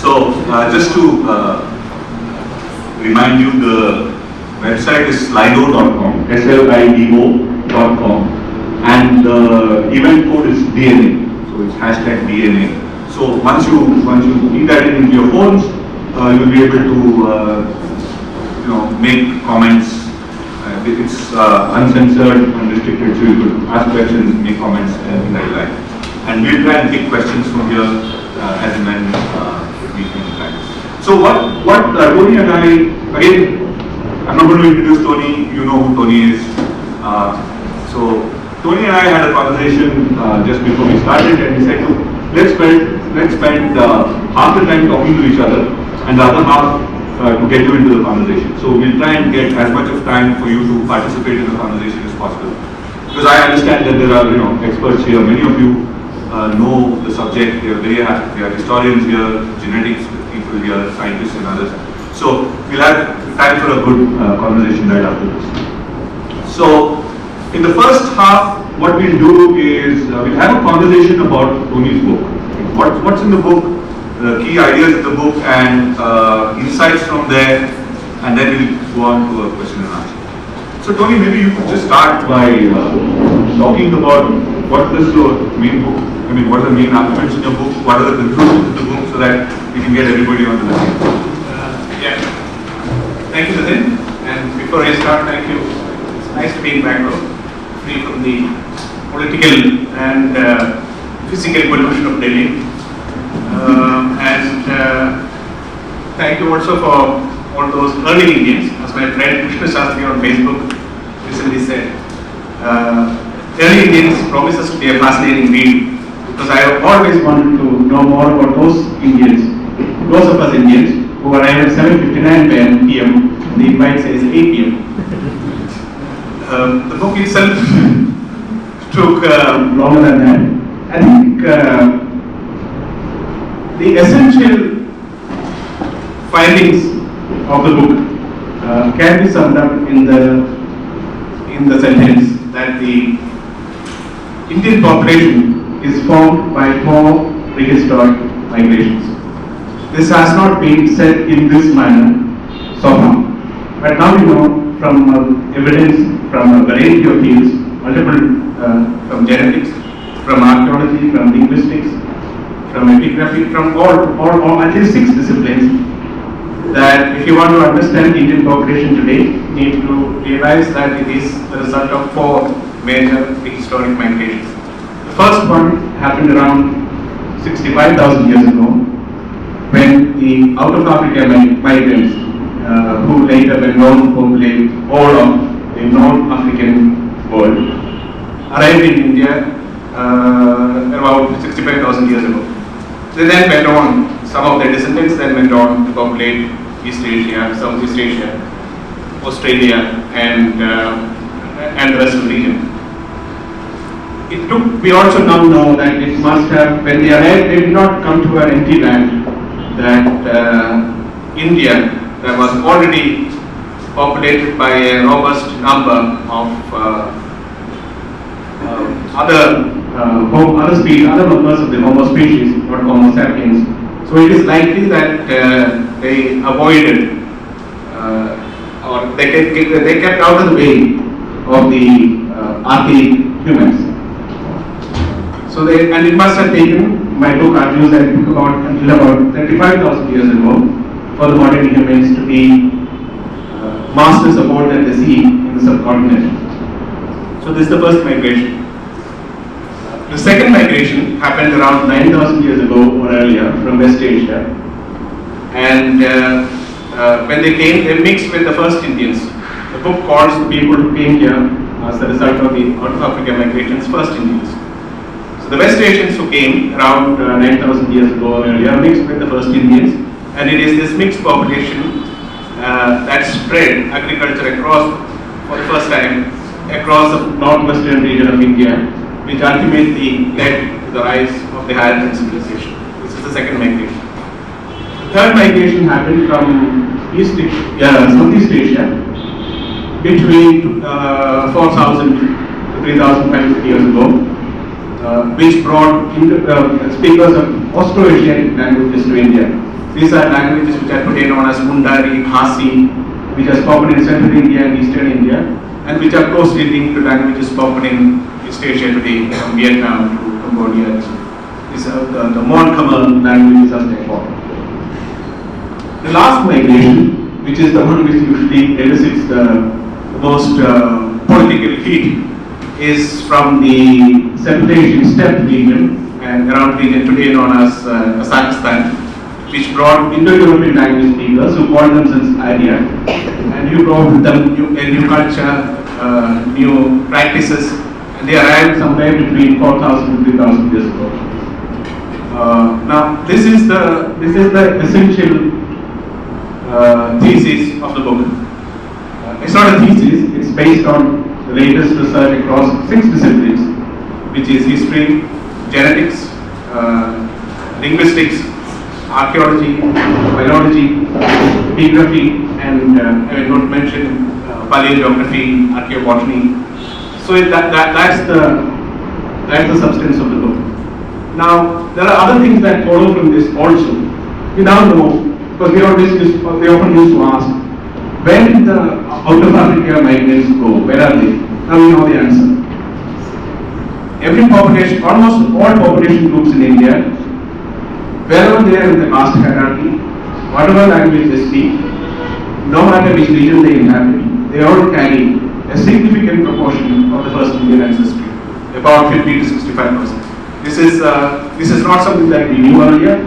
So just to remind you, the website is slido.com, slido.com, and the event code is DNA. So it's hashtag DNA. So once you key that into your phones, you'll be able to make comments. It's uncensored, unrestricted, so you could ask questions, make comments, anything that you like. And we'll try and pick questions from here as and when we can try. So what Tony and I, again, I'm not going to introduce Tony, you know who Tony is. So Tony and I had a conversation just before we started, and he said, let's spend half the time talking to each other and the other half to get you into the conversation. So we'll try and get as much of time for you to participate in the conversation as possible. Because I understand that there are experts here. Many of you know the subject. There are historians here, genetics people here, scientists and others. So we'll have time for a good conversation right after this. So in the first half, what we'll do is we'll have a conversation about Tony's book. What's in the book, the key ideas of the book, and insights from there, and then we'll go on to a question and answer. So Tony, maybe you could just start by talking about what is your main book. I mean, what are the main arguments in your book? What are the conclusions of the book, so that we can get everybody on the same page? Yeah. Thank you, Nitin. And before I start, thank you. It's nice to be in Bangalore, free from the political and physical pollution of Delhi. Thank you also for all those early Indians. As my friend Krishna Shastri on Facebook recently said, early Indians promises to be a fascinating read, because I have always wanted to know more about those of us Indians who arrived at 7:59 p.m. and the invite says 8 p.m. The book itself took longer than that. I think the essential findings of the book can be summed up in the sentence that the Indian population is formed by 4 prehistoric migrations. This has not been said in this manner so far, but now we know from evidence from a variety of fields, from genetics, from archaeology, from linguistics, from epigraphy, from all at least 6 disciplines, that if you want to understand Indian population today, you need to realize that it is the result of 4 major prehistoric migrations. The first one happened around 65,000 years ago, when the out of Africa migrants, who later went on to populate all of the North African world, arrived in India about 65,000 years ago. They then went on, some of their descendants then went on to populate East Asia, Southeast Asia, Australia, and the rest of the region. We also now know that it must have, when they arrived, they did not come to an empty land, that India, that was already populated by a robust number of other species, other members of the Homo species, not Homo sapiens. So it is likely that they avoided, or they kept out of the way of the archaic humans. So and it must have taken, my book argues that it took until about 35,000 years ago for the modern humans to be masters aboard at the sea in the subcontinent. So this is the first migration. The second migration happened around 9,000 years ago or earlier from West Asia, and when they came, they mixed with the first Indians. The book calls the people who came here as the result of the out of Africa migrations first Indians. So the West Asians who came around 9,000 years ago or earlier mixed with the first Indians, and it is this mixed population that spread agriculture across, for the first time, across the northwestern region of India, which ultimately led to the rise of the Harappan civilization. This is the second migration. The third migration happened from Southeast Asia between 4,000 to 3,500 years ago, which brought speakers of Austro-Asiatic languages to India. These are languages which are today known as Mundari, Khasi, which are spoken in central India and eastern India, and which are closely linked to languages spoken in East Asia today, from Vietnam to Cambodia. These are the more common languages as they call. The last migration, which is the one which usually elicits the most political heat, is from the Central Asian steppe region and around region today known as Kazakhstan, which brought Indo-European language speakers who called themselves Arya, and who brought with them a new culture, new practices, and they arrived somewhere between 4,000 and 3,000 years ago. Now, this is the essential thesis of the book. It's not a thesis; it's based on the latest research across 6 disciplines, which is history, genetics, linguistics, archaeology, biology, geography, and I will not mention paleogeography, archaeobotany. So that's the substance of the book. Now there are other things that follow from this also. We now know, because we often used to ask, where did the out of Africa migrants go? Where are they? Now we know the answer. Every population, almost all population groups in India, wherever they are in the caste hierarchy, whatever language they speak, no matter which region they inhabit, they all carry a significant proportion of the first Indian ancestry, about 50 to 65%. This is not something that we knew earlier.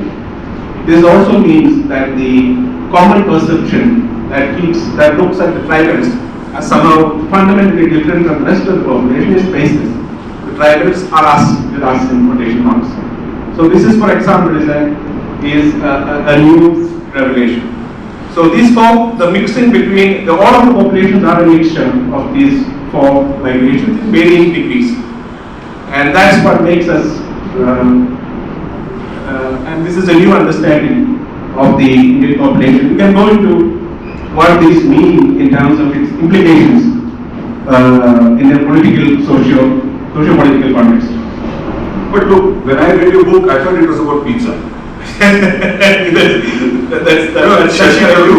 This also means that the common perception that looks at the tribals as somehow fundamentally different from the rest of the population is baseless. The tribals are us, with us in quotation marks. So this is, for example, is a new revelation. So these 4, the mixing between all of the populations are a mixture of these 4 migrations in varying degrees, and that's what makes us. And this is a new understanding of the Indian population. We can go into what these mean in terms of its implications in a political, socio-political context. But look, when I read your book, I thought it was about pizza. You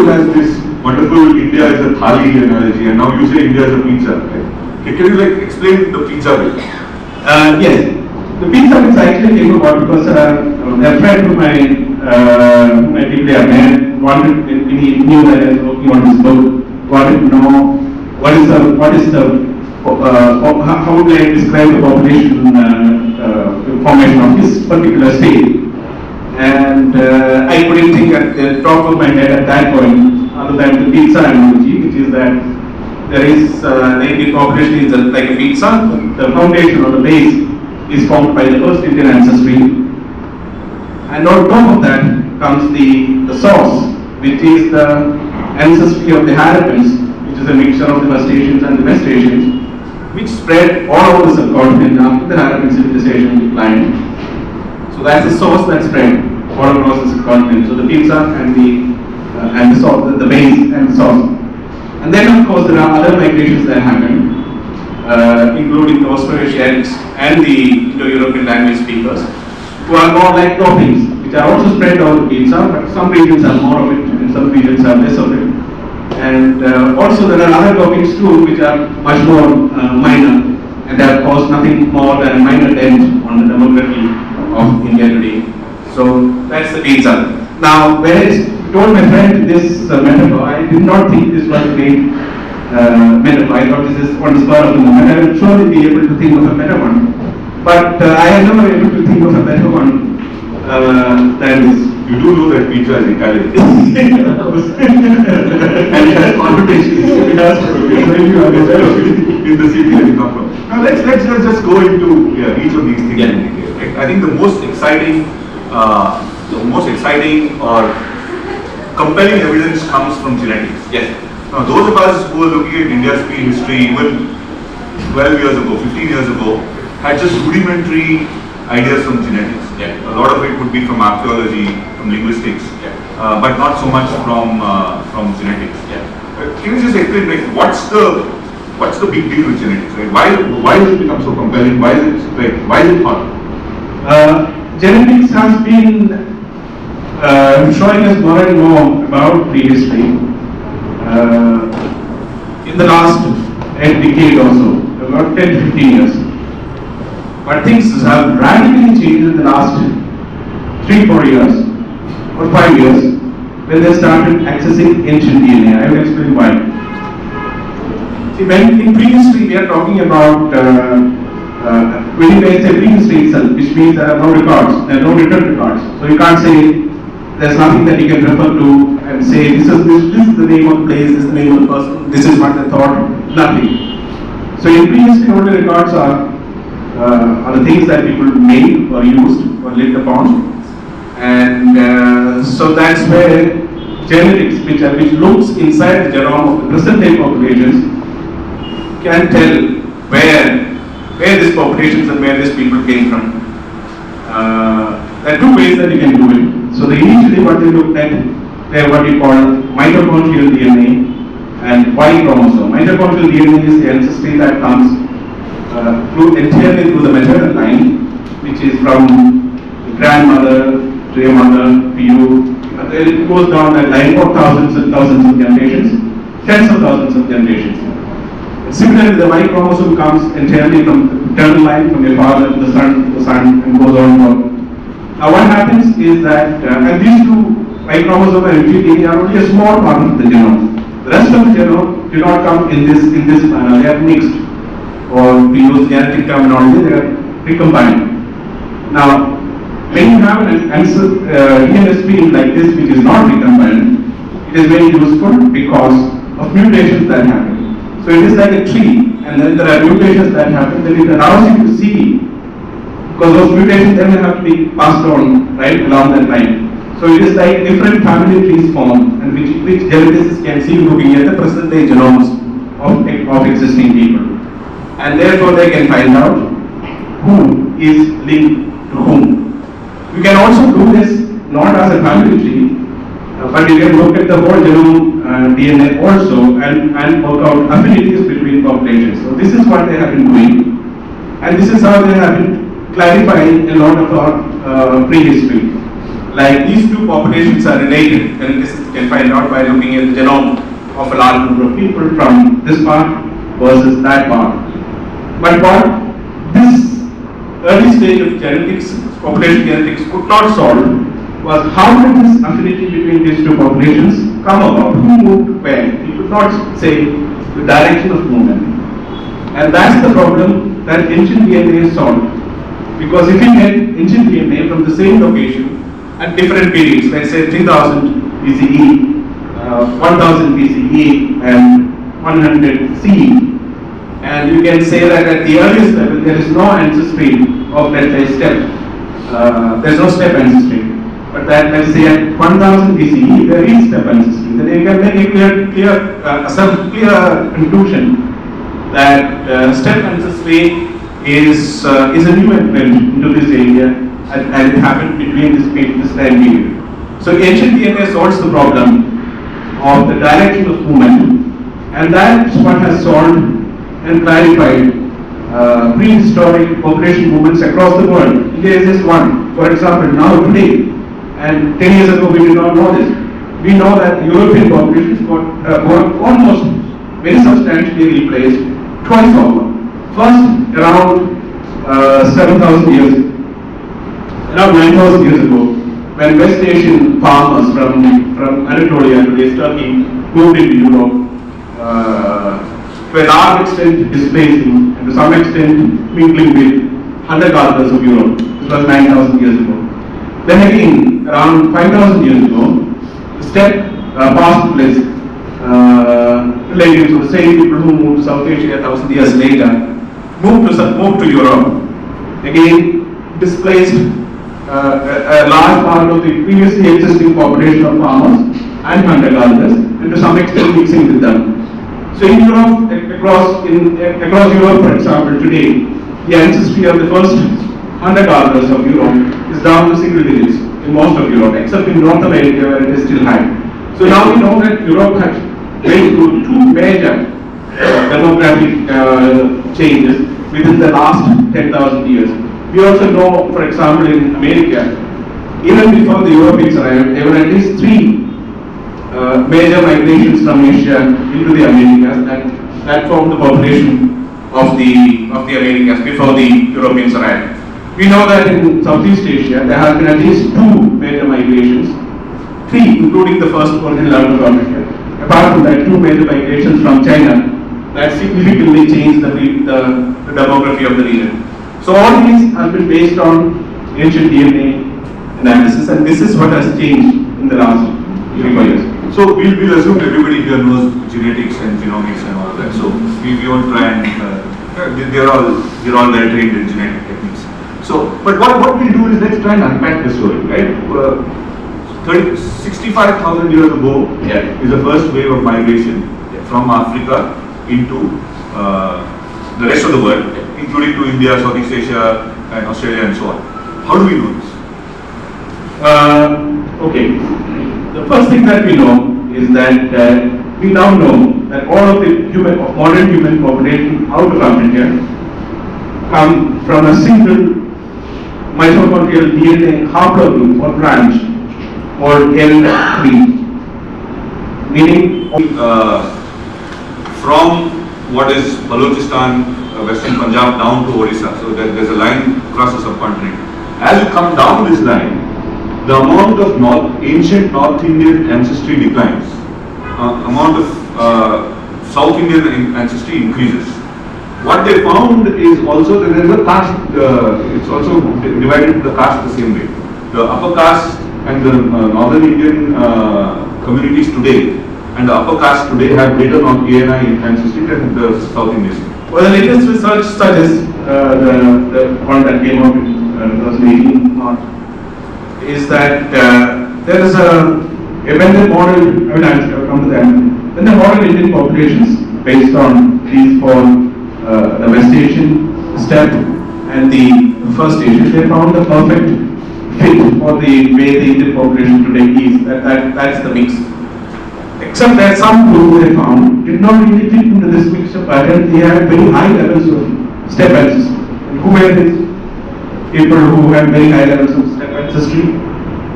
has this wonderful India is a thali analogy, and now you say India is a pizza. Right? Can you explain the pizza bit? Yes. The pizza bits actually came about because a friend of mine, whom I deeply admired, he knew that I was working on this book, wanted to know how would I describe the population formation of this particular state. And I couldn't think at the top of my head at that point, other than the pizza analogy, which is that there is the Indian population is like a pizza. The foundation or the base is formed by the first Indian ancestry, and on top of that comes the sauce, which is the ancestry of the Harappans, which is a mixture of the West Asians and the West Asians, which spread all over the subcontinent after the Harappan civilization declined. So that's the sauce that spread all across the subcontinent. So the pizza and the sauce, the base and the sauce, and then of course there are other migrations that happened. Including the Austroasiatics and the Indo-European language speakers, who are more like toppings, which are also spread over the pizza, but some regions have more of it and some regions have less of it. And also there are other toppings too, which are much more minor, and they have caused nothing more than a minor dent on the demography of India today. So that's the pizza. Now, when I told my friend this metaphor, I did not think this was a great metaphor. I thought this is on the spur of the moment. I will surely be able to think of a better one. But I am never able to think of a better one than this. You do know that pizza is Italian. And it has connotations. It has in the city that you come from. Now let's just go into each of these things. Yeah. In detail, right? I think the most exciting or compelling evidence comes from genetics. Yes. Now those of us who are looking at India's prehistory even 12 years ago, 15 years ago, had just rudimentary ideas from genetics. Yeah. A lot of it would be from archaeology, from linguistics, Yeah. but not so much from genetics. Yeah. Can you just explain, like, what's the big deal with genetics? Right? Why does it become so compelling? Why is it hot? Genetics has been showing us more and more about prehistory in the last decade or so, about 10 to 15 years. But things have radically changed in the last 3-4 years or 5 years when they started accessing ancient DNA. I will explain why. See, when in prehistory we are talking about when you say prehistory itself, which means there are no records, there are no written records. So you can't say there's nothing that you can refer to and say this is the name of the place, this is the name of the person, this is what they thought, nothing. So in prehistory only records are the things that people made or used or lived upon. And so that's where genetics, which looks inside the genome of the present day populations, can tell where these populations and where these people came from. There are two ways that you can do it. So initially what they looked at, they what we call mitochondrial DNA and Y chromosome. Mitochondrial DNA is the ancestry that comes entirely through the maternal line, which is from the grandmother to your mother to you. It goes down that line for thousands and thousands of generations, tens of thousands of generations. Similarly, the Y chromosome comes entirely from the paternal line, from your father to the son, and goes on. Now, what happens is that, and these two, Y chromosome and DNA, are only a small part of the genome. The rest of the genome do not come in this manner. They are mixed, or we use genetic terminology, they are recombined. Now, when you have an DNA stream like this, which is not recombined, it is very useful because of mutations that happen. So it is like a tree, and then there are mutations that happen, then it allows you to see, because those mutations then have to be passed on right along that line. So it is like different family trees form, and which geneticists can see looking at the present day genomes of existing people. And therefore they can find out who is linked to whom. You can also do this not as a family tree, but you can look at the whole genome DNA also and work out affinities between populations. So this is what they have been doing, and this is how they have been clarifying a lot of our prehistory. Like these two populations are related, and this you can find out by looking at the genome of a large number of people from this part versus that part. But what this early stage of genetics, population genetics, could not solve was how did this affinity between these two populations come about? Who moved where? We could not say the direction of movement. And that's the problem that ancient DNA solved. Because if you get ancient DNA from the same location at different periods, let's say 3000 BCE, 1000 BCE, and 100 CE, and you can say that at the earliest level there is no ancestry of, let's say, step. There's no step ancestry. But that, let's say, at 1000 BCE, there is step ancestry. Then you can make a clear conclusion that step ancestry is a new entrant into this area, and it happened between this time period. So ancient DNA solves the problem of the direction of movement, and that's what has solved and clarified prehistoric population movements across the world. India is just one. For example, now today, and 10 years ago we did not know this. We know that European populations got almost very substantially replaced twice over. First, around 7,000 years, around 9,000 years ago, when West Asian farmers from Anatolia, today's Turkey, moved into Europe, to a large extent displacing, and to some extent mingling with hunter-gatherers of Europe. This was 9,000 years ago. Then again, around 5,000 years ago, the steppe passed place, relatives of the same people who moved to South Asia 1,000 years later, moved to Europe, again displaced a large part of the previously existing population of farmers and hunter-gatherers, and to some extent mixing with them. So in Europe, across Europe, for example, today, the ancestry of the first hunter-gatherers of Europe is down to single digits in most of Europe, except in North America where it is still high. So now we know that Europe has went through two major demographic changes within the last 10,000 years. We also know, for example, in America, Even before the Europeans arrived, there were at least three major migrations from Asia into the Americas that formed the population of the Americas before the Europeans arrived. We know that in Southeast Asia there have been at least two major migrations, three including the first one in Latin America. Apart from that, two major migrations from China that significantly changed the demography of the region. So all these have been based on ancient DNA analysis, and this is what has changed in the last 3 years. So we'll assume everybody here knows genetics and genomics and all of that. So we won't try and they're all well trained in genetic techniques. So, but what we'll do is let's try and unpack the story, right? 65,000 years ago is the first wave of migration from Africa into the rest of the world, including to India, Southeast Asia, and Australia, and so on. How do we know this? Okay. The first thing that we know is that we now know that all of the modern human population out of Africa come from a single mitochondrial DNA haplogroup or branch called L3, meaning from what is Balochistan, Western Punjab down to Orissa. So there's a line across the subcontinent. As you come down this line, the amount of ancient North Indian ancestry declines. Amount of South Indian ancestry increases. What they found is also that there is a caste, it's also divided into the caste the same way. The upper caste and the Northern Indian communities today and the upper caste today have greater ANI ancestry than the South Indians. Well, the latest research suggests, the one that came out in 2018, is that there is when they model, I'll come to that, when they model Indian populations based on these four, the West Asian, steppe, and the First Asian, they found the perfect fit for the way the Indian population today is. That's the mix. Except that some group they found did not really fit into this mixture pattern. They had very high levels of steppe ancestry. And who were these people who had very high levels of steppe ancestry?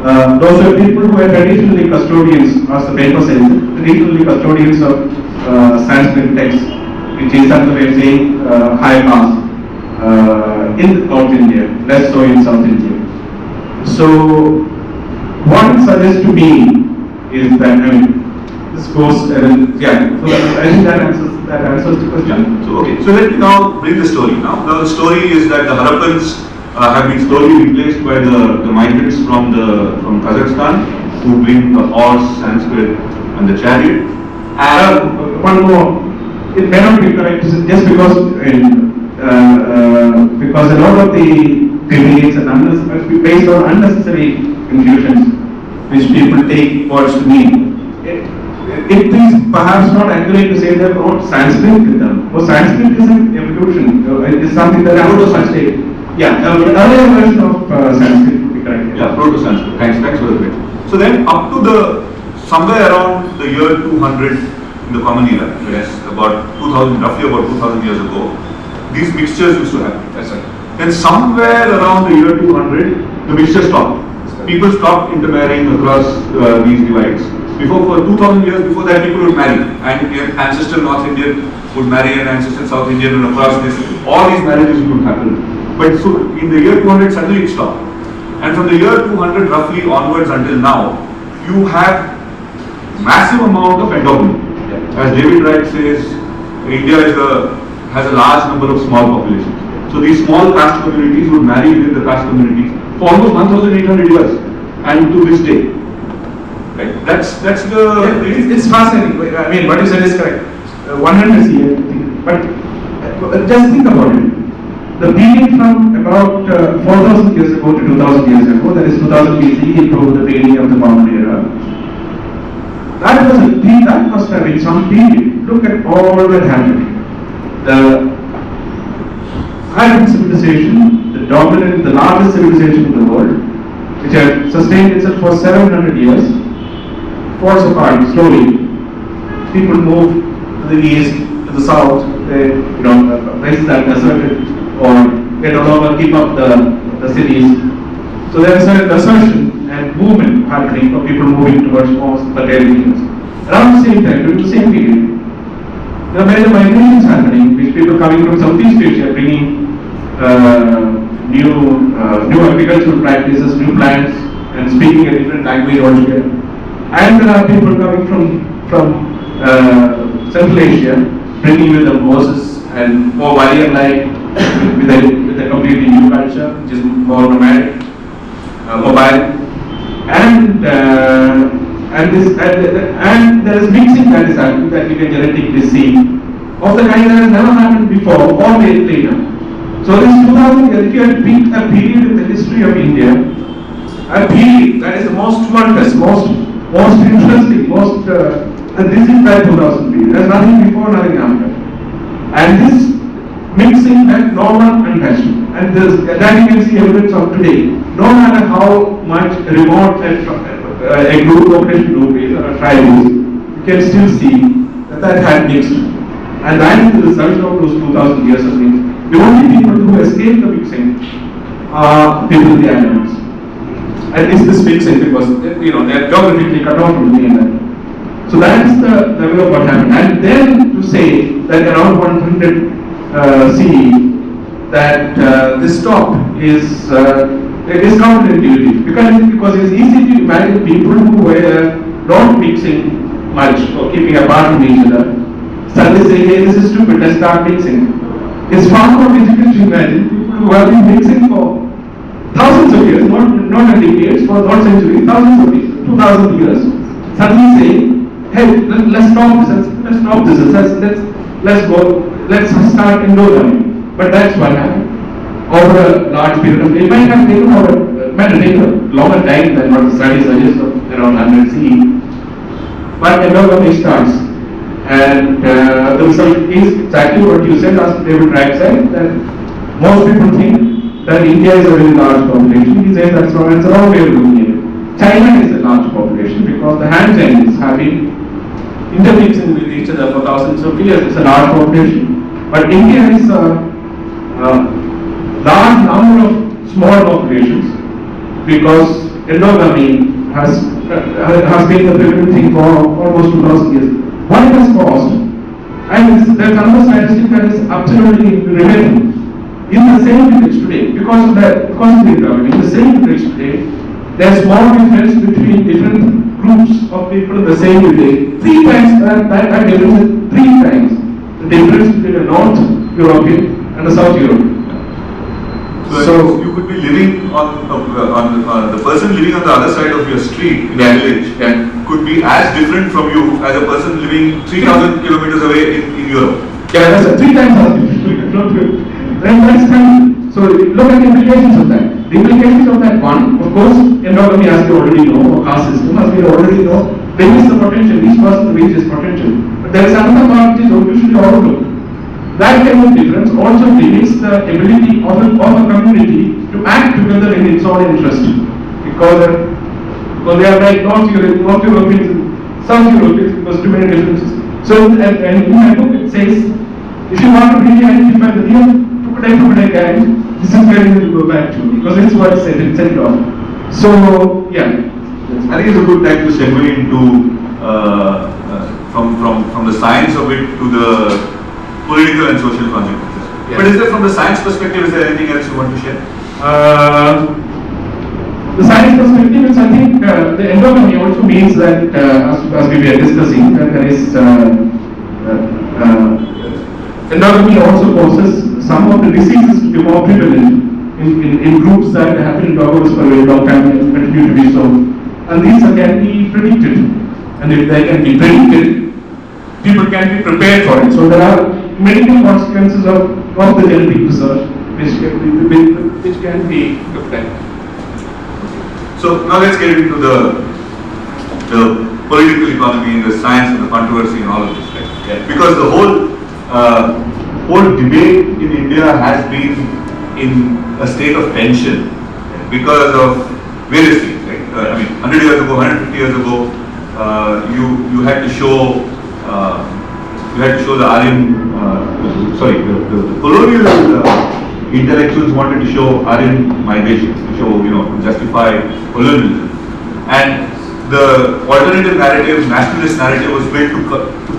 Those were people who were traditionally custodians, as the paper says, traditionally custodians of Sanskrit texts, which is another way of saying high caste in North India, less so in South India. So, what it suggests to me is that, this goes, so I think that answers the question. So, okay, so let me now bring the story. Now the story is that the Harappans have been slowly replaced by the migrants from Kazakhstan who bring the horse, Sanskrit, and the chariot. And one more, it may not be correct just because a lot of the debates and based on unnecessary confusions which people take words to mean. It is perhaps not accurate to say that Sanskrit with them. For Sanskrit is an evolution. It is something that Proto-Sanskrit. Yeah, the earlier version of Sanskrit would be correct. Yeah, Proto-Sanskrit. Thanks for the question. So then, up to somewhere around the year 200 in the Common Era, yes, roughly about 2000 years ago, these mixtures used to happen. That's right. Then somewhere around the year 200, the mixture stopped. People stopped intermarrying across these divides. For 2000 years before that, people would marry, and an ancestral North Indian would marry an ancestral South Indian, and across this, all these marriages would happen. But so in the year 200, suddenly it stopped. And from the year 200 roughly onwards until now, you have massive amount of endogamy. As David Wright says, India has a large number of small populations. So these small caste communities would marry within the caste communities for almost 1,800 years, and to this day. Right? That's it's fascinating. I mean, what you said is correct. 100 years, but just think about it. The period from about 4,000 years ago to 2,000 years ago, that is 2000 BCE to the beginning of the Common Era, that must have been some period. Look at all that happened. The Harappan civilization, the largest civilization in the world, which had sustained itself for 700 years, falls apart slowly. People move to the east, to the south, places that are deserted or they no longer keep up the cities. So there is a desertion and movement happening of people moving towards more fertile regions. Around the same time, during the same period, there are many migrations happening, which people coming from Southeast Asia bringing new agricultural practices, new plants, and speaking a different language altogether. And there are people coming from Central Asia, bringing with them horses and more warrior-like, with a completely new culture, which is more nomadic, mobile, and there is mixing that is happening that you can genetically see of the kind that has never happened before or later. So this 2000 years, if you had picked a period in the history of India, a period that is the most wondrous, most interesting, and this is that 2000 period. There's nothing before, nothing after. And this mixing that no one untouched. And that you can see evidence of today. No matter how much remote a group population group is or a tribe is, you can still see that had mixed. And that is the result of those 2000 years of mixing. The only people who escape the mixing are people in the animals. And it's this mixing because they are geographically cut off from the mainland. So that is the level of what happened. And then to say that around 100 CE, that this stop is counterintuitive because it's easy to imagine people who were not mixing much or keeping apart from each other suddenly say, hey, this is stupid, let's start mixing. It's far more difficult to imagine people who have been mixing for thousands of years, not decades, for not centuries, thousands of years, 2000 years, suddenly saying, hey, let's stop this, let's start endogamy. But that's what happened over a large period of time. It might have taken a longer time than what the study suggests of around 100 CE. But endogamy starts. And the result is exactly what you said, as David Wright said, that most people think that India is a very large population. He says that's wrong, it's a wrong way of looking at it. China is a large population because the Han Chinese have been intermixing with each other for thousands of years. It's a large population. But India is a large number of small populations because endogamy has been the prevalent thing for almost 2000 years. What it has caused, and there's another statistic that is absolutely revealing. In the same village today, because of the endogamy, in the same village today, there's more difference between different groups of people in the same village. 3 times that difference is 3 times the difference between a North European and a South European. So you could be living on the person living on the other side of your street in a village could be as different from you as a person living 3,000 kilometers away in Europe. Yeah, that's 3 times as different. So look at the implications of that. The implications of that, one, of course, endogamy, as we already know, or caste system, as we already know, limits the potential. Each person reaches potential. But there is another part which is usually overlooked. That kind of difference also limits the ability of a community to act together in its own interest. Because they are like North Europeans and South Europeans because too many differences. So and in my book it says, if you want to really identify the real Tupade gang, this is where you will go back to because it's what it's set off. So yeah. I think it's a good time to segue into from the science of it to the political and social consequences. Yes. But is there, from the science perspective, is there anything else you want to share? The science perspective is, I think, the endogamy also means that, as we were discussing, that there is endogamy also causes some of the diseases to be more prevalent in groups that have been dogged for a very long time and continue to be so. And these can be predicted. And if they can be predicted, people can be prepared for it. So there are medical consequences of the genetic research which can be looked at. So now let's get into the political economy and the science and the controversy and all of this, right? Yeah. Because the whole debate in India has been in a state of tension because of various things, right? I mean, 100 years ago, 150 years ago, you had to show the Aryan, the colonial intellectuals wanted to show Aryan migration, to show, justify colonialism. And the alternative narrative, nationalist narrative was built to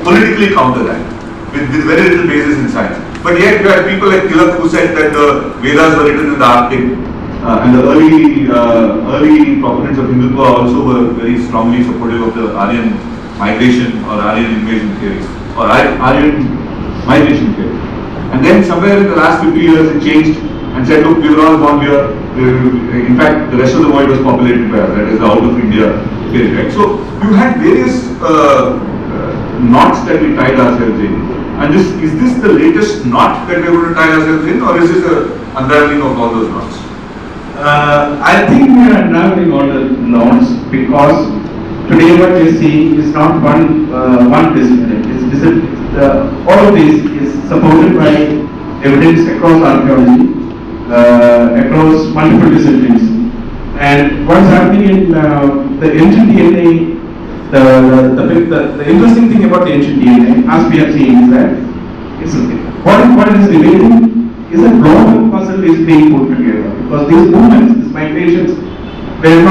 politically counter that with very little basis in science. But yet you had people like Tilak who said that the Vedas were written in the Arctic, and the early proponents of Hindutva also were very strongly supportive of the Aryan migration or Aryan invasion theory or Aryan migration theory. And then somewhere in the last 50 years it changed and said, look, we were all born here. In fact, the rest of the world was populated by us, that is the out of India theory, right? So you had various knots that we tied ourselves in. And is this the latest knot that we're going to tie ourselves in, or is this an unraveling of all those knots? I think we are unraveling all the knots because today what we see is not one discipline. All of this is supported by evidence across archaeology, across multiple disciplines. And what's happening in the ancient DNA, the interesting thing about the ancient DNA, as we have seen, is that what is revealing is a global puzzle is being put together. Because these movements, these migrations, they did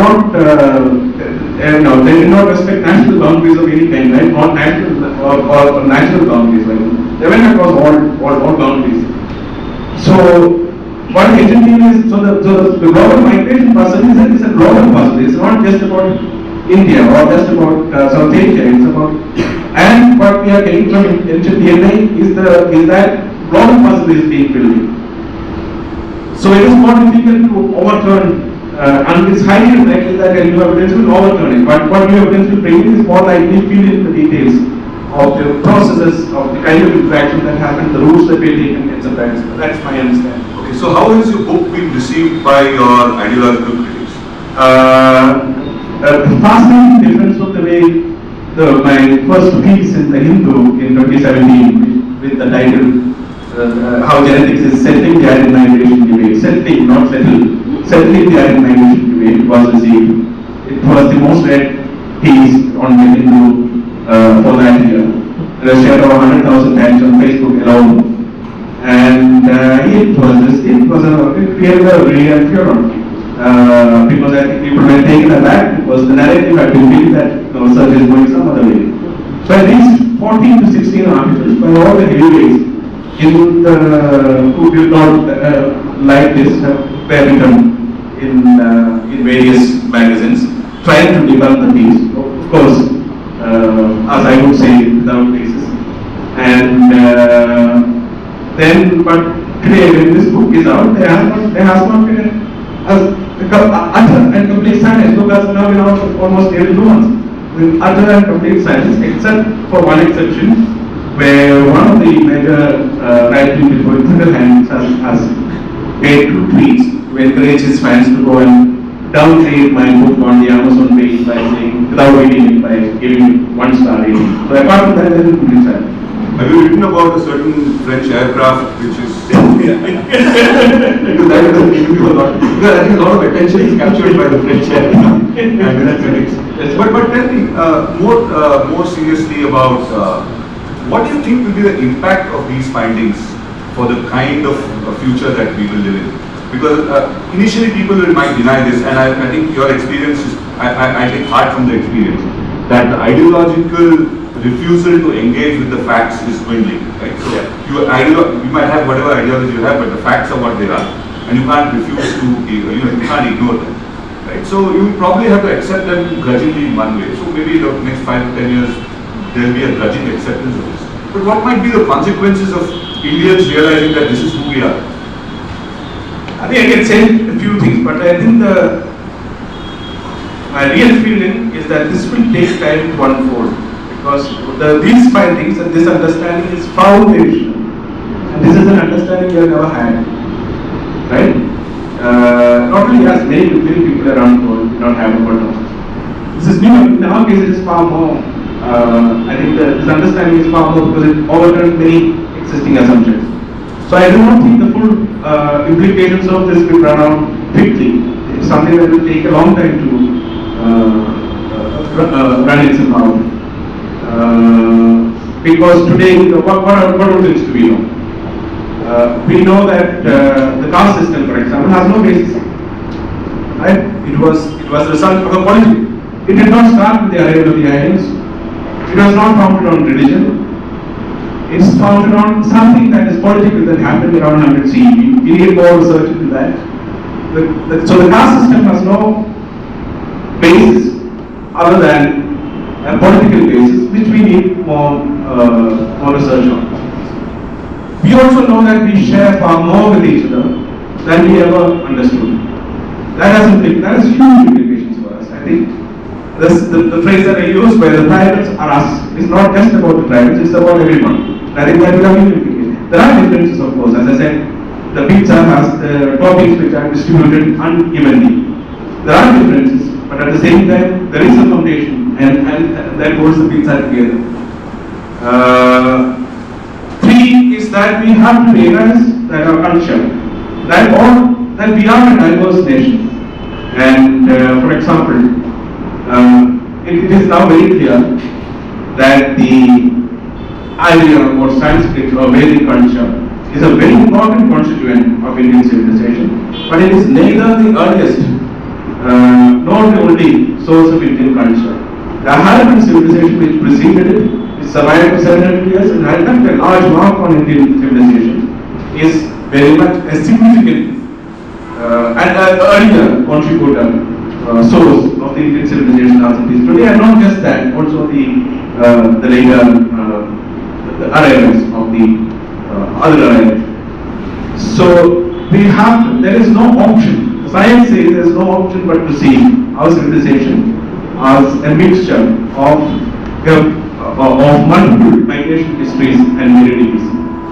not respect national boundaries of any kind, right? Not national or natural boundaries. Right? They went across all boundaries. So what ancient DNA is, so the global migration puzzle is a global puzzle. It's not just about India or just about South Asia. It's about, and what we are getting from ancient DNA is that global puzzle is being built. So it is more difficult to overturn, and it's highly unlikely that a new evidence will overturn it. But what new evidence will bring in is more likely fill in the details of the processes, of the kind of interaction that happened, the routes that were taken, etc. That's my understanding. Okay, so how has your book been received by your ideological critics? Fascinating difference of the way my first piece in the Hindu in 2017 with the title how genetics is settling the Aryan migration debate, settling, not settle, settling the Aryan migration debate was received. It was the most read piece on the Hindu for that year. It was shared over 100,000 times on Facebook alone, and it created a real furor. Because I think people were taken aback because the narrative had been built that the research is going some other way. So at least 14 to 16 articles by all the heavyweights who did not like this were written in various magazines trying to debunk the piece. Of course, as I would say, without basis. And then, but today when this book is out, there has not been utter and complete silence. Look, that's now been out for almost nearly 2 months. With utter and complete silence, except for one exception, where one of the major right-wing political hands has made 2 tweets to encourage his fans to go and downgrade my book on the Amazon page by saying, without reading it, by giving it 1-star rating. So apart from that, there is complete silence. Have you written about a certain French aircraft which is because that doesn't give you a lot, because I think a lot of attention is captured by the French aircraft and critics. But tell me more seriously about what do you think will be the impact of these findings for the kind of future that we will live in? Because initially people might deny this, and I think your experience is, I take heart from the experience, that the ideological refusal to engage with the facts is dwindling, right? So you might have whatever ideology you have, but the facts are what they are, and you can't refuse to, you can't ignore them, right? So you will probably have to accept them grudgingly in one way. So maybe the next 5 to 10 years, there will be a grudging acceptance of this. But what might be the consequences of Indians realizing that this is who we are? I think I can say a few things, but I think my real feeling is that this will take time to unfold. Because these findings and this understanding is foundational, and this is an understanding we have never had, right? Not only us, many people around the world do not have about us. This is new. In our case, it is far more. I think this understanding is far more because it overturns many existing assumptions. So I do not think the full implications of this will run out quickly. It's something that will take a long time to run itself out. Because today, what things do we know? We know that the caste system, for example, has no basis. Right? It was the result of a polity. It did not start with the arrival of the Aryans. It was not founded on religion. It's founded on something that is political that happened around 100 CE. We need more research into that. So the caste system has no basis other than a political basis, which we need more research on. We also know that we share far more with each other than we ever understood. That has huge implications for us. I think the phrase that I use, where the tribals are us, is not just about the tribals, it's about everyone. I think that will have huge implications. There are differences, of course. As I said, the pizza has the toppings which are distributed unevenly. There are differences, but at the same time, there is a foundation, and that holds the pizza together. Three is that we have to realize that our culture, that we are a diverse nation. And for example, it is now very clear that the idea or Sanskrit or Vedic culture is a very important constituent of Indian civilization, but it is neither the earliest nor the only source of Indian culture. The Harappan civilization which preceded it, which survived for 700 years and had left a large mark on Indian civilization, is very much a significant and an earlier contributor, source of the Indian civilization as it is today, and not just that, also the later the arrivals of the other arrivals. So there is no option. Science says there is no option but to see our civilization as a mixture of multiple migration histories and miracles.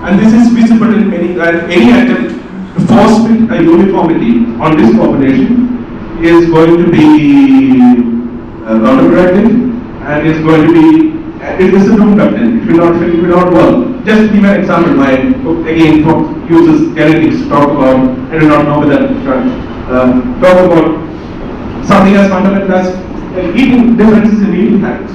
And this is visible in any attempt to force fit a uniformity on this population is going to be counterproductive, and is going to be, it is a doomed attempt. It will not work. Just give an example. My book again uses genetics to talk about, I do not know whether talk about something as fundamental as eating differences in eating habits.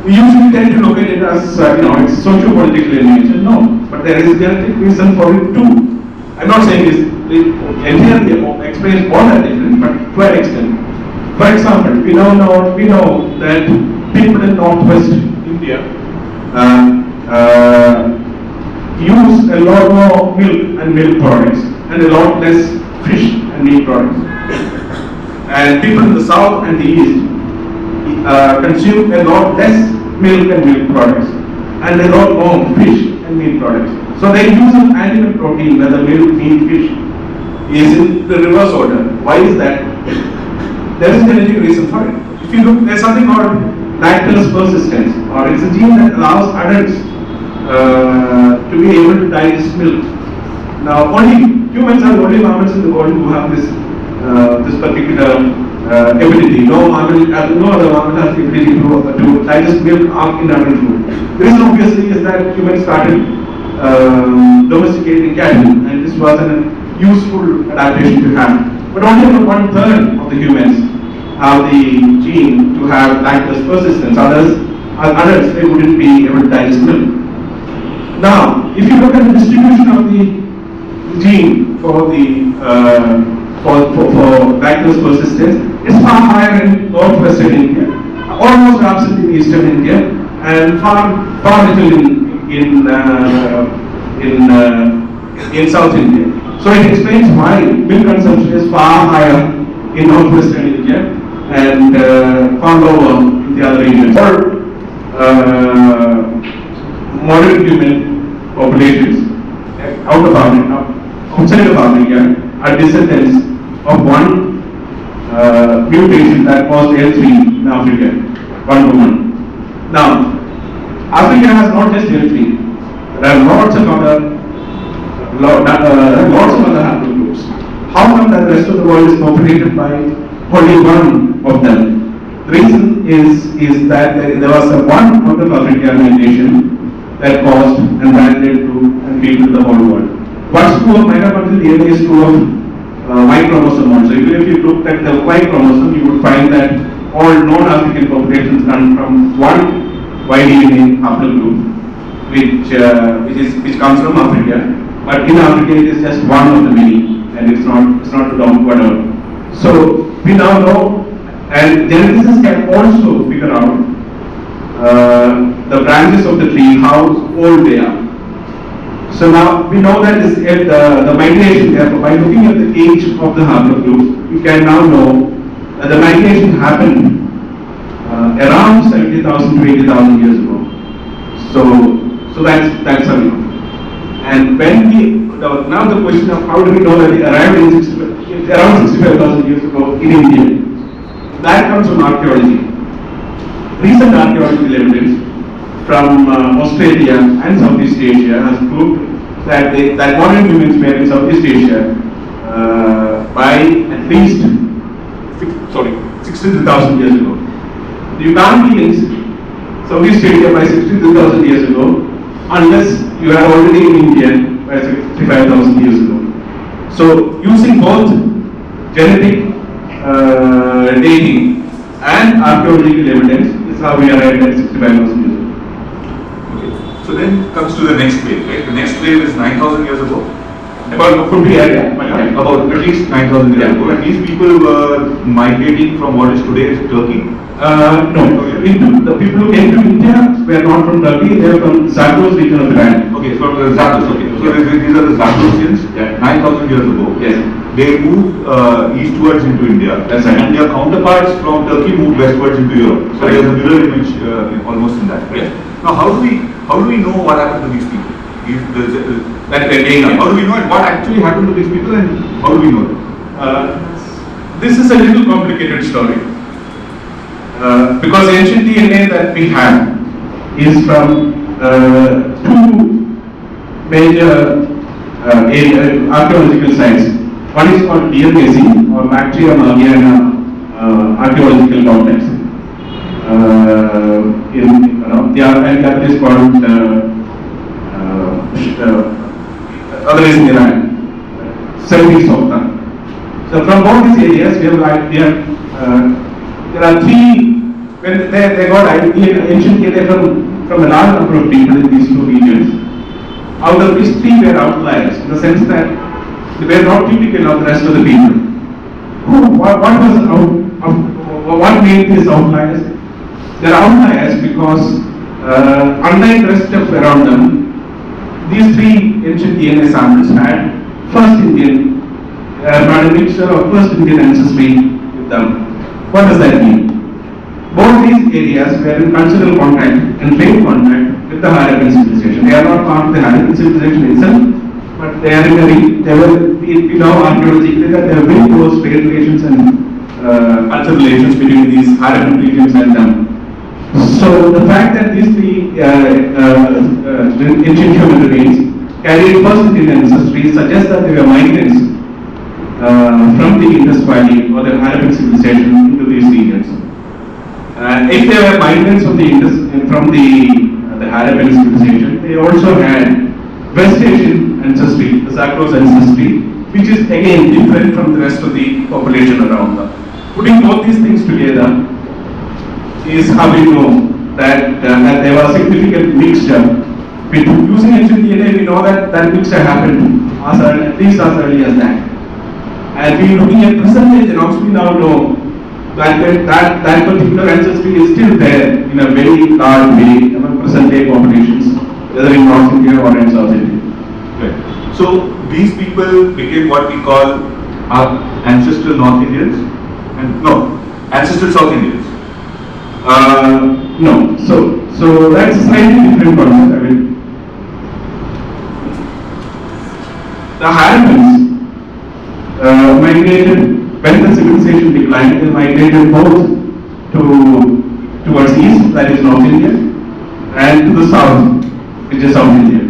We usually tend to look at it as it's socio-political in nature. No, but there is genetic reason for it too. I'm not saying this entirely explains all that difference, but to an extent. For example, we know that people in northwest India use a lot more milk and milk products and a lot less fish and meat products. And people in the south and the east consume a lot less milk and milk products and a lot more fish and meat products. So they use an animal protein, whether milk, meat, fish, is in the reverse order. Why is that? There is a genetic reason for it. If you look, there's something called lactose persistence, or it's a gene that allows adults to be able to digest milk. Now, only humans are the only mammals in the world who have this particular ability. No other mammal has the ability to digest milk in adulthood. The reason obviously is that humans started domesticating cattle, and this was a useful adaptation to have. But only about 1/3 of the humans have the gene to have lactose persistence. Others, they wouldn't be able to digest milk. Now, if you look at the distribution of the gene for lactose persistence, it's far higher in northwestern India, almost absent in eastern India, and far little in South India. So it explains why milk consumption is far higher in northwestern India and far lower in the other regions. For modern human populations outside of Africa are descendants of one mutation that caused L3 in Africa, one woman. Now, Africa has not just L3. There are lots of other haplogroups. How come that the rest of the world is populated by only one of them? The reason is that there was a one out of Africa mutation that caused and that led to and people the whole world. What's true of mitochondrial DNA is true of Y chromosome also. Even if you looked at the Y chromosome, you would find that all non-African populations run from one Y-DNA haplogroup, which comes from Africa. But in Africa, it is just one of the many, and it's not the whatever. So we now know And geneticists can also figure out the branches of the tree, how old they are. So now we know that the migration, therefore, by looking at the age of the haplogroups, we can now know that the migration happened around 70,000 to 80,000 years ago. So that's how we know. And when now the question of how do we know that they arrived in around 65,000 years ago in India, that comes from archaeology. Recent archaeological evidence from Australia and Southeast Asia has proved that modern humans were in Southeast Asia by at least 62,000 years ago. You can't be in Southeast Asia by 62,000 years ago unless you are already in India by 65,000 years ago. So using both genetic dating and archaeological evidence is how we arrived at 65,000 years ago. Okay. So then comes to the next wave, right? The next wave is 9,000 years ago. About could be about at least 9,000 years ago. And these people were migrating from what is today Turkey. No, the people who came to India were not from Turkey, they were from Zagros region of Iran. Okay, from the Zagros, okay. So these are the Zagrosians, 9,000 years ago. Yes. They moved eastwards into India. That's right. And their counterparts from Turkey moved westwards into Europe. So there's a mirror image almost in that. Right? Now how do we know what happened to these people? That they're laying up. How do we know it? What actually happened to these people and how do we know it? This is a little complicated story. Because ancient DNA that we have is from two major archaeological sites. One is called DNA or Bactria Margiana archaeological complex. The other is called other is in Iran, Selvi Sokta. So from both these areas, there are three. When they got ancient data from a large number of people in these two regions, out of these three were outliers in the sense that they were not typical of the rest of the people. What made these outliers? They are outliers because unlike the rest of around them, these three ancient DNA samples had first Indian, had a mixture of first Indian ancestry with them. What does that mean? Both these areas were in cultural contact and trade contact with the Harappan civilization. They are not part of the Harappan civilization itself, but they are we know archaeologically that there are very close trade relations and cultural relations between these Harappan regions and them. So the fact that these three ancient human remains carried first Indian ancestry suggests that they were migrants from the Indus Valley or the Harappan civilization into these regions. If they were migrants from the Harappan civilization, they also had West Asian ancestry, the Zagros ancestry, which is again different from the rest of the population around them. Putting both these things together is how we know that there was significant mixture. Using ancient DNA, we know that mixture happened at least as early as that. And we looking at present day genomes, we now know that particular ancestry is still there in a very large way among present day populations, whether in North India or in South India. Right. So these people became what we call our ancestral North Indians, and no, ancestral South Indians. No, so that's a slightly different concept. I mean, the Harappans migrated when the civilization declined. They migrated both towards east, that is North India, and to the south, which is South India.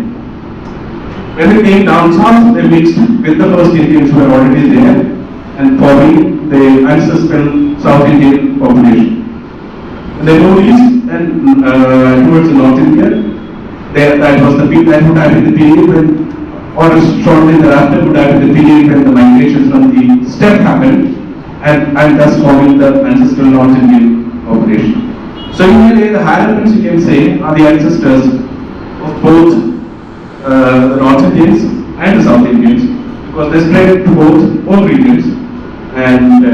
When they came down south, they mixed with the first Indians who were already there and forming the ancestral South Indian population. When they moved east and towards North India, that was the period that would have been the period when, or shortly thereafter, would have been the period when the migration from the steppe happened, and thus forming the ancestral North Indian population. So in a way, the Harappans, you can say, are the ancestors of both the North Indians and the South Indians, because they spread to both regions, and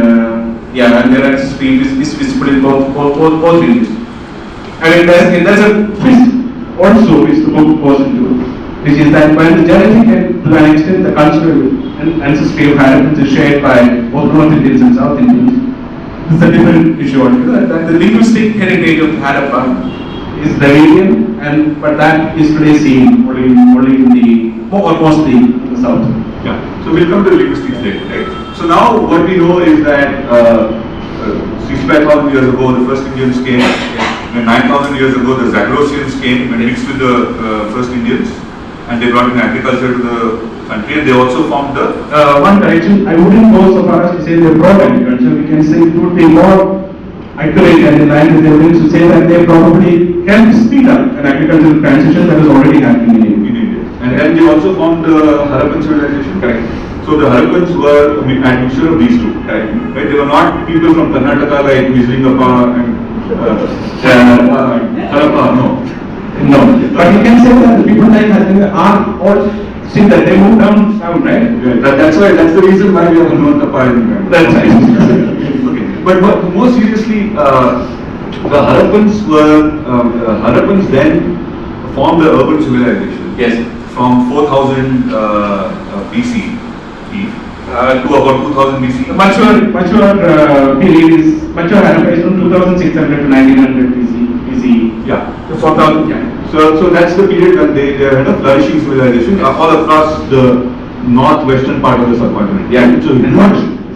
Yeah, and their ancestry is visible in both regions. I mean, there's a twist also which the book goes into, which is that while the genetic and to an extent the cultural ancestry of Harappans is shared by both North Indians and South Indians, it's a different issue altogether. That the linguistic heritage of Harappa is Dravidian, but that is today seen only in the, or mostly in the South. Yeah, so we'll come to linguistics later, right? So now what we know is that 65,000 years ago the first Indians came, and 9,000 years ago the Zagrosians came and mixed with the first Indians, and they brought in agriculture to the country, and they also formed the... one correction, I wouldn't go so far as to say they brought agriculture. We can say it would be more accurate and in line with the evidence to say that they probably helped speed up an agricultural transition that was already happening in India. And then they also formed the Harappan civilization. Correct. So the Harappans were a mixture of these two. Correct. Right? They were not people from Karnataka like Vizhlingappa and Harappa, no. No, but you can say that the people like are all still that they moved down, right? Yeah, that's the reason why we have Harappa in Bangalore. That's right. Okay. But more seriously, the Harappans then formed the urban civilization. Yes. From 4000 BC to about 2000 BC. The mature period is mature Harappa is from 2600 to 1900 BC. Yeah. To 4000. Yeah. So that's the period when they had a flourishing civilization all across the northwestern part of the subcontinent. Yeah. It's a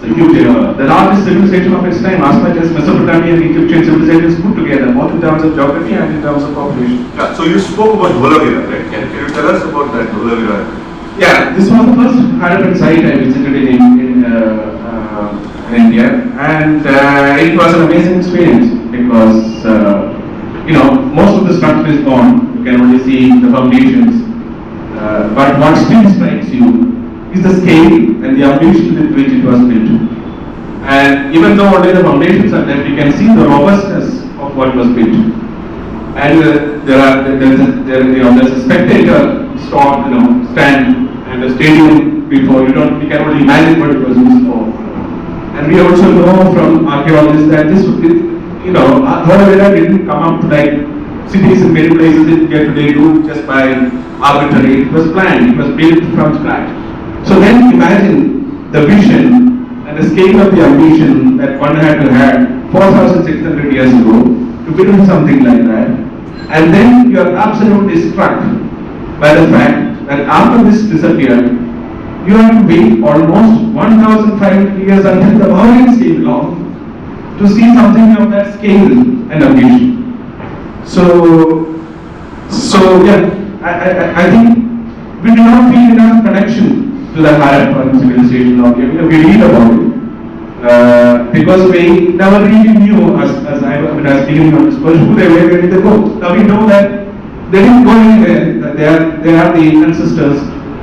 huge the largest civilization of its time, as much as Mesopotamia and Egyptian civilizations put together, both in terms of geography and in terms of population. Yeah. So you spoke about Dholavira, right? Can you tell us about that Dholavira? Yeah, this was the first Harappan site I visited in India, and it was an amazing experience because most of the structure is gone. You can only see the foundations, but what still strikes you is the scale and the ambition with which it was built. And even though only the foundations are left, you can see the robustness of what was built. And there's a spectator stand and a stadium before. You can only imagine what it was used for. And we also know from archaeologists that this would be, Dholavira didn't come up like cities in many places in India today do just by arbitrary. It was planned. It was built from scratch. So then imagine the vision and the scale of the ambition that one had to have 4,600 years ago to build something like that. And then you are absolutely struck by the fact that after this disappeared, you have to wait almost 1,500 years until the Mauryaans came along to see something of that scale and ambition. So yeah, I think we do not feel enough connection to the Harappan civilization. We read about it because we never really knew, as beginning of this course, who they were, where did they go. Now we know that they didn't go anywhere, that they are the ancestors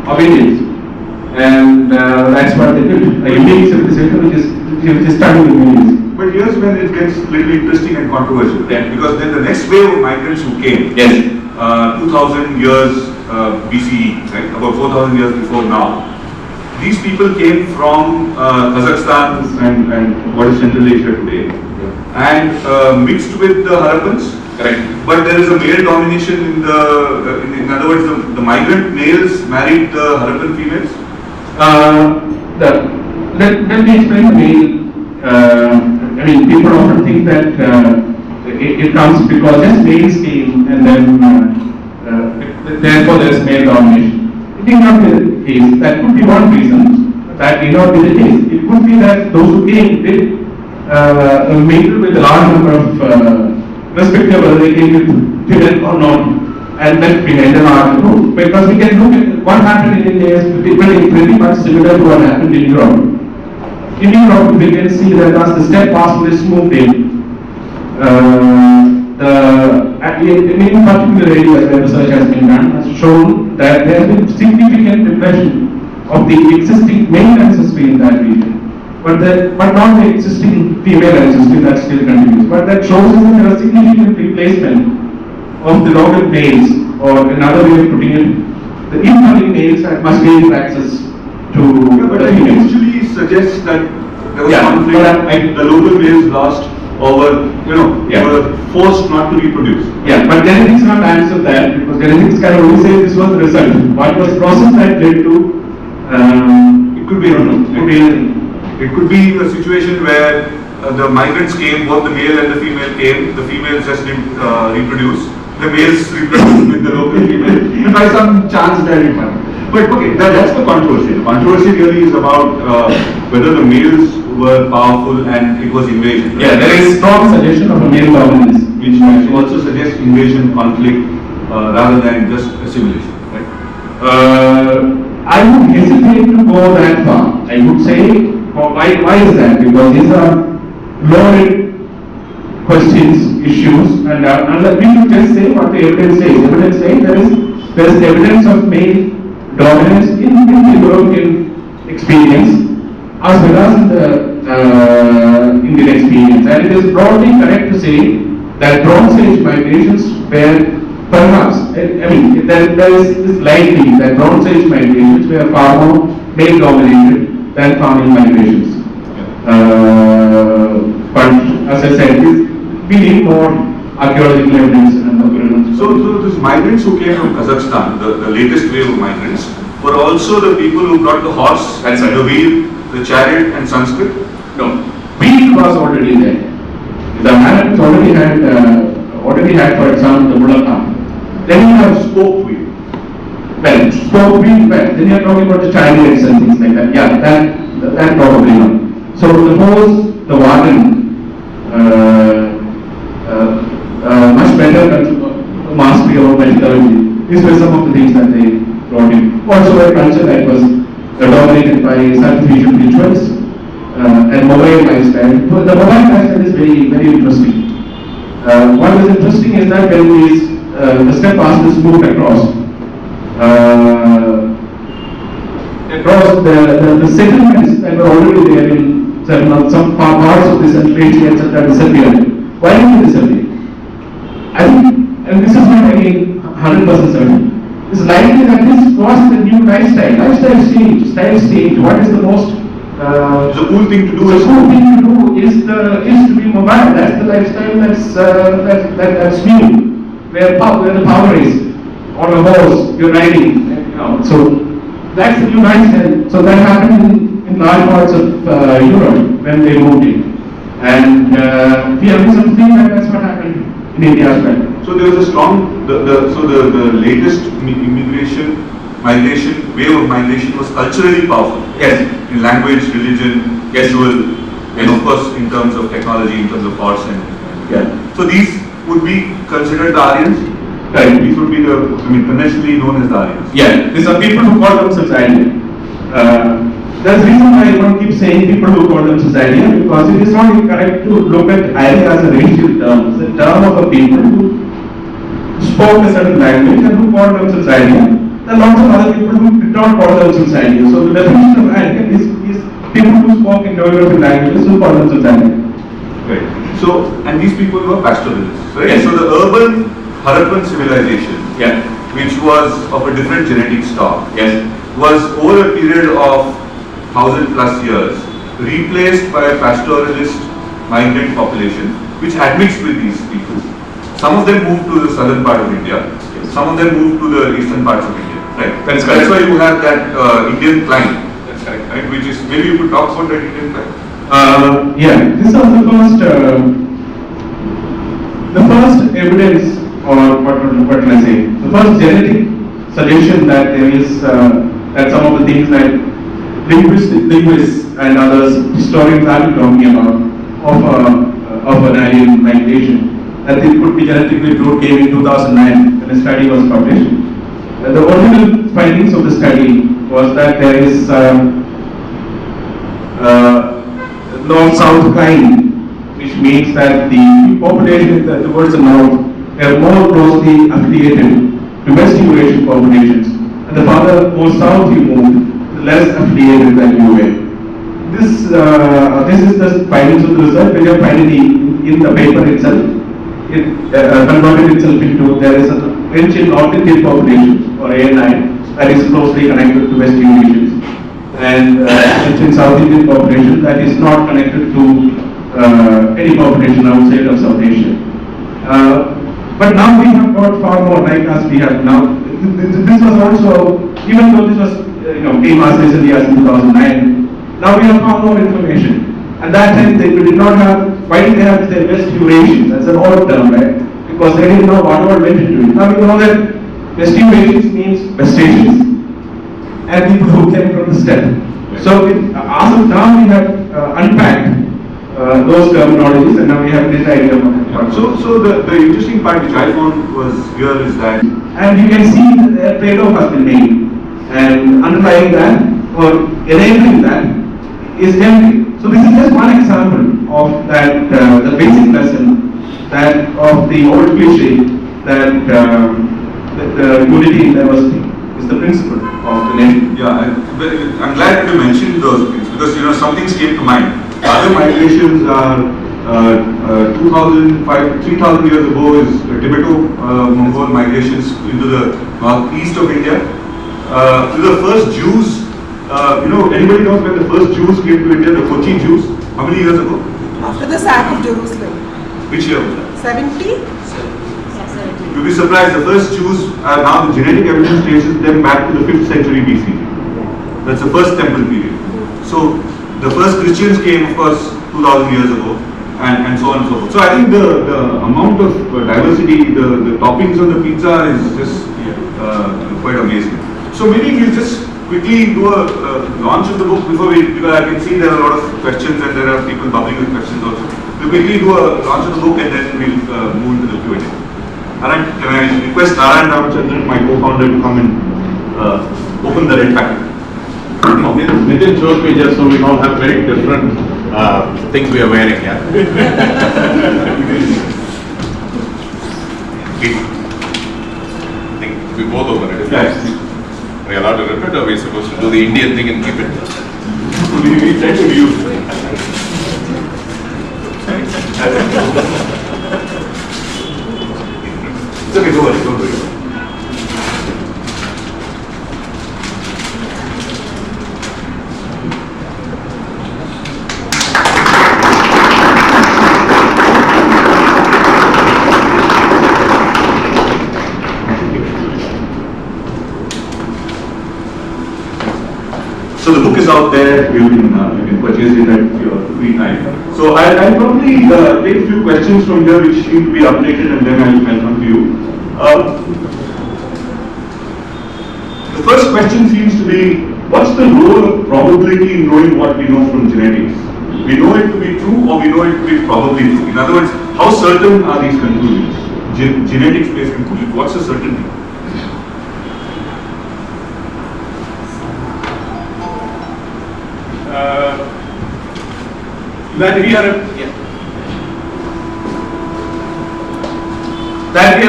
of Indians, and that's what they did. A unique civilization which is starting in Indians. But here's when it gets a little interesting and controversial, Yeah. because then the next wave of migrants who came, Yes. 2000 years BCE, right, about 4000 years before now, these people came from Kazakhstan and what is Central Asia today, and mixed with the Harappans. Correct. But there is a male domination in in other words, the migrant males married the Harappan females. Let me explain the male. People often think that it comes because just males came and then therefore there is male domination. It may not be the case. That could be one reason. That may not be the case. It could be that those who came did mingle with a large number of respective whether they came with children or not, and left behind a large group. Because we can look at what happened in India is pretty much similar to what happened in Europe. In Europe, we can see that as the step pastoralists moved in, in particular areas where research has been done, has shown that there has been significant repression of the existing male ancestry in that region, but not the existing female ancestry that still continues. But that shows us that there is significant replacement of the local males, or another way of putting it, the incoming males had much greater access to But the I females. usually suggest that there was Yeah, conflict, but and the local males lost over, Yeah. were forced not to reproduce. Yeah, but genetics can't answer that because genetics can only say this was the result. What was the process that led to? It could be anything. Could be anything. It could be a situation where the migrants came, both the male and the female came, the females just didn't reproduce, the males reproduced with the local female. By some chance that it happened. But okay, that's the controversy. The controversy really is about whether the males were powerful and it was invasion. Yeah, there is strong suggestion of a male dominance. Which also suggests invasion, conflict, rather than just assimilation, right? I would hesitate to go that far. I would say, why is that? Because these are loaded questions, issues, and we should just say what the evidence says. Evidence says there is evidence of male dominance in the European experience as well as the Indian experience. And it is broadly correct to say that Bronze Age migrations were perhaps, there is this likely that Bronze Age migrations were far more male dominated than farming migrations. But as I said, we need more archaeological evidence and occurrence. So these migrants who came from Kazakhstan, the latest wave of migrants, were also the people who brought the horse, That's right. the wheel, the chariot and Sanskrit? No, wheel was already there. The Americans already had, for example, the Mulaka. Then you have spoke wheel. Well, spoke wheel, then you are talking about the chariots and things like that. Yeah, that probably not. So the horse, the wagon, much better mastery of methodology. These were some of the things that they brought in. Also a culture that was dominated by sacrificial rituals and mobile lifestyle. The mobile lifestyle is very, very interesting. What is interesting is that when the step masters moved across the settlements that were already there in some parts of the Central Asia, etc., disappeared. Why did they disappear? I think, and this is not again 100% certain. It's likely that this was the new lifestyle. Style change. What is the most The cool thing to do the is cool thing to do is to be mobile. That's the lifestyle that's new. Where the power is on a horse, you're riding. So that's the new lifestyle. So that happened in large parts of Europe when they moved in, and we have reason to think that that's what happened in India as well. so there was a strong the latest migration wave of migration was culturally powerful. Yes. In language, religion, visual, and of course in terms of technology, in terms of arts and Yeah. so these would be considered the Aryans. Right. These would be conventionally known as the Aryans. Yeah, these are people who call themselves Aryan. That's the reason why I don't keep saying people who call themselves Aryan, because it is not correct to look at Aryan as a racial term. It's a term of a people who spoke a certain language and who called themselves Aryan. There are lots of other people who did not call themselves Aryan. So the definition of Aryan is people who spoke Indo-European languages who call themselves Aryan. Right. So, and these people were pastoralists, right? Yes. So the urban Harappan civilization, Yeah. which was of a different genetic stock, Yes. was over a period of 1,000+ years replaced by a pastoralist migrant population which had mixed with these people. Some of them moved to the southern part of India, some of them moved to the eastern parts of India. Right. That's correct. That's why you have that Indian climb. That's correct. Right, which is, maybe you could talk about that Indian climb. Yeah, this is the first evidence, or what can I say? The first genetic suggestion that there is that some of the things that linguists and others, historians have been talking about of an Aryan migration, that it could be genetically true came in 2009 when a study was published. The original findings of the study was that there is north-south climb, which means that the population towards the north are more closely affiliated to West Eurasian populations, and the farther more south you moved, the less affiliated that you were. This is the findings of the research. When you find in the paper itself, it converted itself into there is an ancient North Indian population or ANI that is closely connected to West Eurasians, and it's in South Indian population that is not connected to any population outside of South Asia. But now we have got far more, like as we have now. This was also, even though this was came as recently as 2009, now we have far more information. At that time, we did not have, why did they have to say West Eurasians? That's an old term, right? Because they didn't know what all went into it. Now we know that West Eurasians means West Asians and people who came from the steppe. So as of now, we have unpacked those terminologies, and now we have this idea of it. So the interesting part which I found was here is that, and you can see that a trade-off has been made, and underlying that or enabling that is gender. So this is just one example of that the basic lesson that of the old cliche that the unity in diversity is the principle of the nation. yeah, I'm glad that you mentioned those things because some things came to mind. Other migrations are 2,000, 3,000 years ago is Tibeto-Mongol migrations into the northeast of India. The first Jews. Anybody knows when the first Jews came to India, the Kochi Jews? How many years ago? After the sack of Jerusalem. Which year was that? 70? You'll be surprised, the first Jews are now, the genetic evidence traces them back to the 5th century BC. That's the first temple period. So, the first Christians came, of course, 2,000 years ago, and so on and so forth. So, I think the amount of diversity, the toppings on the pizza is just quite amazing. So, maybe we'll just quickly do a launch of the book because I can see there are a lot of questions and there are people bubbling with questions also. We'll quickly do a launch of the book and then we'll move into the Q&A. Alright, can I request Narayan Ramachandran, my co-founder, to come and open the red packet. Nitin showed me just so we all have very different things we are wearing, yeah? I think we both open it. Yes. Are we allowed to rip it or are we supposed to do the Indian thing and keep it? We try to use It's okay, don't worry, don't worry. So the book is out there, you can purchase it at your free time. So I'll probably take a few questions from here which need to be updated and then I'll come to you. The first question seems to be, what's the role of probability in knowing what we know from genetics? We know it to be true or we know it to be probably true? In other words, how certain are these conclusions? Genetics-based conclusions, what's the certainty? That we are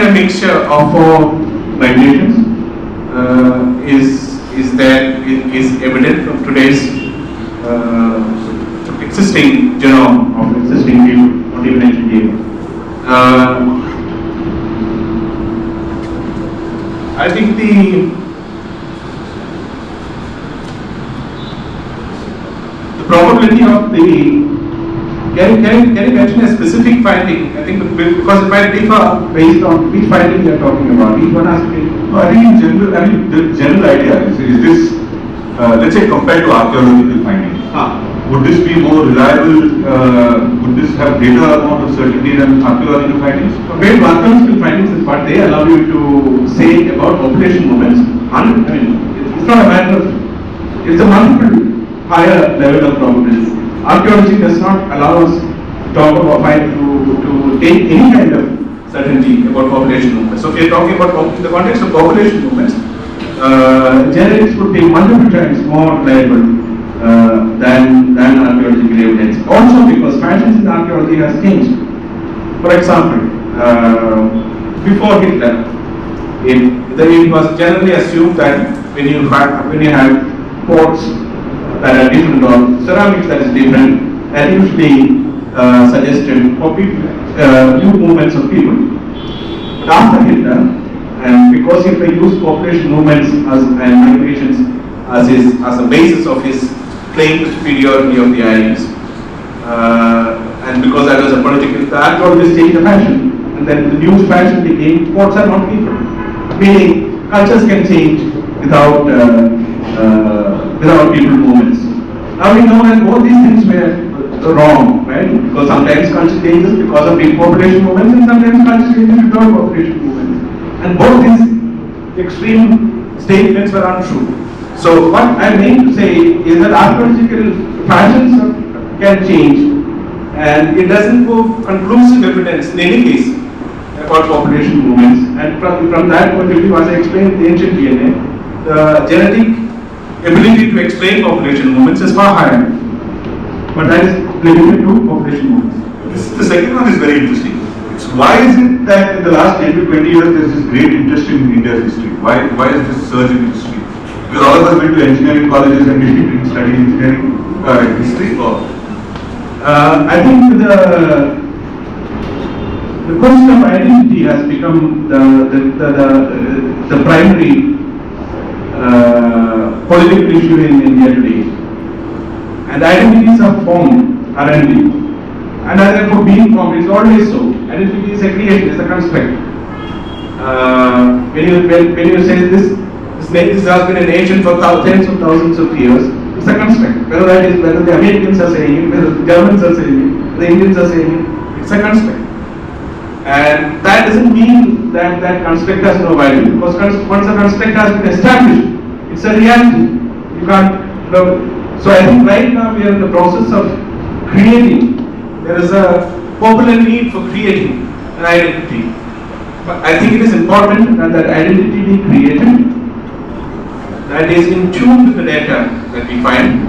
a mixture of four migrations is evident from today's existing genome of existing people, not even ancient people. I think the probability of the can you mention a specific finding? I think because it might differ based on which finding you are talking about. Each one has to be. No, I think in general, the general idea is this, let's say compared to archaeological findings, would this be more reliable, would this have greater amount of certainty than archaeological findings? Compared to archaeological findings is what they allow you to say about population movements. It's not a matter of, it's a multiple higher level of probability. Archaeology does not allow us to talk about to take any kind of certainty about population movements. So if we are talking about in the context of population movements, genetics would be multiple times more reliable than archaeological evidence. Also because fashions in archaeology has changed. For example, before Hitler, it was generally assumed that when you had pots that are different or ceramics that is different, that usually suggested for people, new movements of people. But after Hitler, and because Hitler used population movements and migrations as a basis of his claim to superiority of the Aryans. And because that was a political, that always changed the fashion. And then the new fashion became gods are not people. Meaning cultures can change without people movements. Now we know that both these things were wrong, right? Because sometimes culture changes because of big population movements, and sometimes culture changes without population movements. And both these extreme statements were untrue. So what I mean to say is that archaeological fashions can change, and it doesn't give conclusive evidence in any case about population movements. And from that point of view, as I explained in the ancient DNA, the genetic ability to explain population movements is far higher, but that is limited to population movements. The second one is very interesting. Why is it that in the last 10 to 20 years there is this great interest in India's history? Why is this surge in history? Because all of us went to engineering colleges and didn't study engineering history, or? I think the question of identity has become the primary political issue in India today. And identities are formed, aren't they? And therefore being formed, it's always so. Identity is a creation, it's a construct. When you say this has been a nation for tens of thousands of years, it's a construct. Whether the Americans are saying it, whether the Germans are saying it, the Indians are saying it, it's a construct. And that doesn't mean that that construct has no value, because once a construct has been established, it's a reality. You can't. So I think right now we are in the process of creating. There is a popular need for creating an identity. But I think it is important that that identity be created that is in tune with the data that we find,